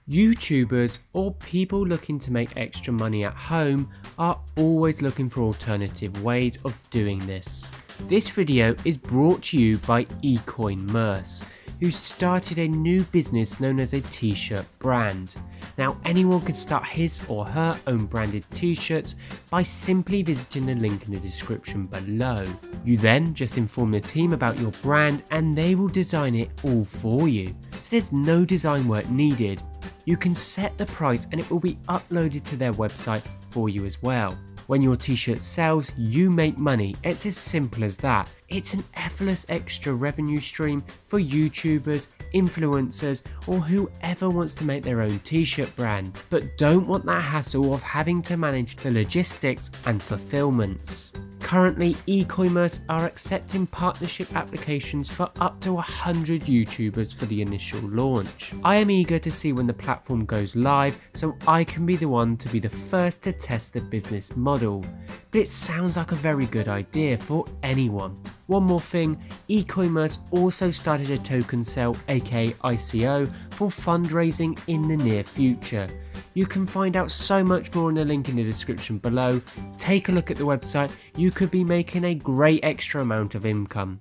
YouTubers or people looking to make extra money at home are always looking for alternative ways of doing this. This video is brought to you by Ecoinmerce, who started a new business known as a t-shirt brand. Now anyone can start his or her own branded t-shirts by simply visiting the link in the description below. You then just inform the team about your brand and they will design it all for you. So there's no design work needed. You can set the price and it will be uploaded to their website for you as well. When your t-shirt sells, you make money. It's as simple as that. It's an effortless extra revenue stream for YouTubers, influencers, or whoever wants to make their own t-shirt brand, but don't want that hassle of having to manage the logistics and fulfillments. Currently, Ecoinmerce are accepting partnership applications for up to 100 YouTubers for the initial launch. I am eager to see when the platform goes live so I can be the one to be the first to test the business model. But it sounds like a very good idea for anyone. One more thing, Ecoinmerce also started a token sale, aka ICO, for fundraising in the near future. You can find out so much more in the link in the description below. Take a look at the website, you could be making a great extra amount of income.